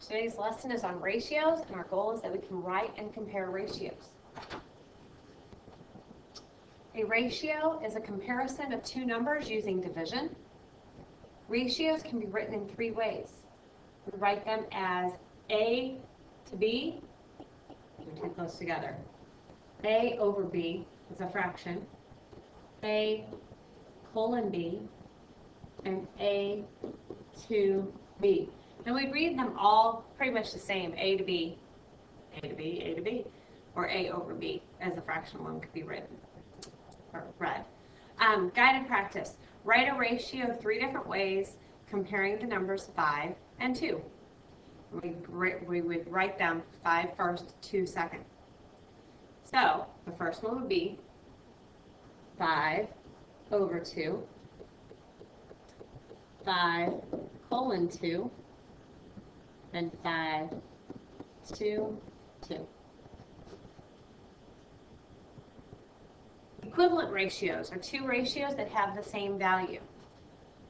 Today's lesson is on ratios, and our goal is that we can write and compare ratios. A ratio is a comparison of two numbers using division. Ratios can be written in three ways. We write them as A to B. We take those together. A over B is a fraction. A colon B and A to B. And we read them all pretty much the same, A to B, A to B, A to B, or A over B as a fractional one could be written or read. Guided practice. Write a ratio 3 different ways comparing the numbers 5 and 2. We would write them 5 first, 2 second. So the first one would be 5 over 2, 5 colon 2, and 5 to 2. Equivalent ratios are two ratios that have the same value.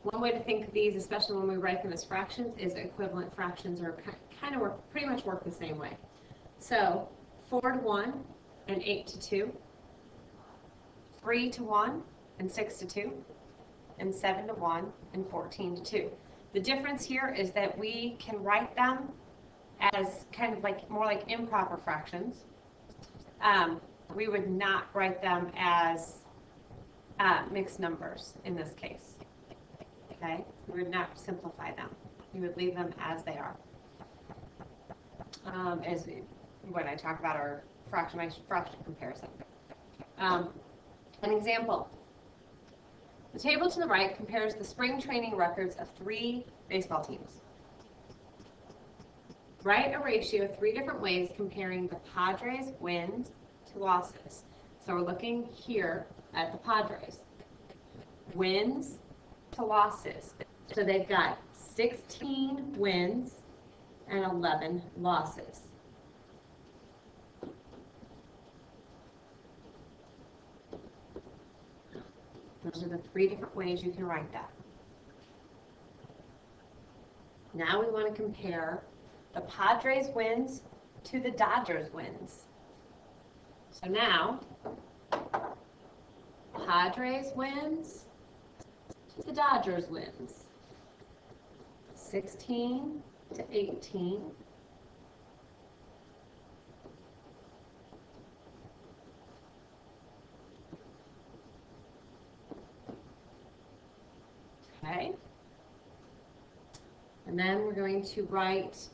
One way to think of these, especially when we write them as fractions, is equivalent fractions are pretty much work the same way. So 4 to 1 and 8 to 2, 3 to 1 and 6 to 2, and 7 to 1 and 14 to 2. The difference here is that we can write them as kind of like more like improper fractions. We would not write them as mixed numbers in this case. Okay, we would not simplify them. We would leave them as they are. When I talk about our fraction comparison. An example. The table to the right compares the spring training records of 3 baseball teams. Write a ratio 3 different ways comparing the Padres' wins to losses. So we're looking here at the Padres. Wins to losses. So they've got 16 wins and 11 losses. Those are the 3 different ways you can write that. Now we want to compare the Padres' wins to the Dodgers' wins. So now, Padres' wins to the Dodgers' wins. 16 to 18. Okay. And then we're going to write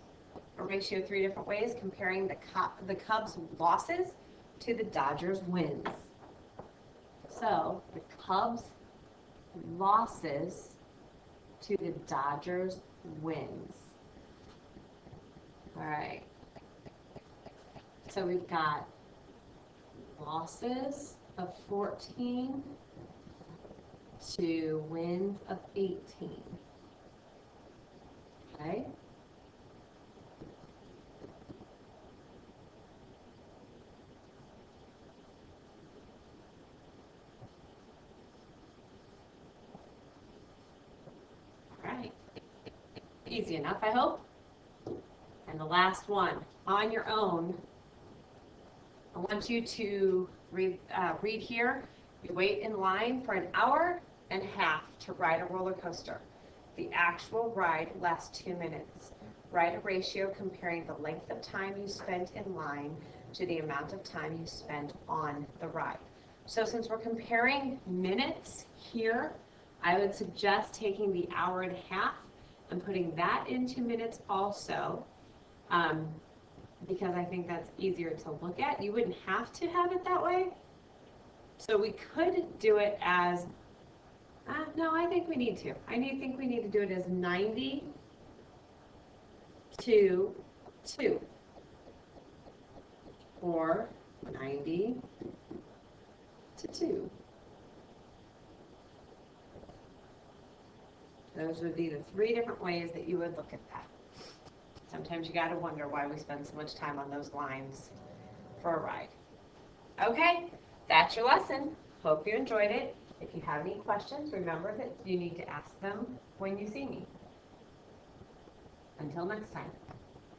a ratio 3 different ways comparing the Cubs' losses to the Dodgers' wins. So the Cubs' losses to the Dodgers' wins. All right. So we've got losses of 14 to wins of 18. Okay. All right. Easy enough, I hope. And the last one, on your own, I want you to read here. You wait in line for an hour and a half to ride a roller coaster. The actual ride lasts 2 minutes. Write a ratio comparing the length of time you spent in line to the amount of time you spent on the ride. So since we're comparing minutes here, I would suggest taking the hour and a half and putting that into minutes also, because I think that's easier to look at. You wouldn't have to have it that way. So we could do it as, no, I think we need to. I think we need to do it as 90 to 2, or 90 to 2. Those would be the 3 different ways that you would look at that. Sometimes you got to wonder why we spend so much time on those lines for a ride. Okay, that's your lesson. Hope you enjoyed it. If you have any questions, remember that you need to ask them when you see me. Until next time.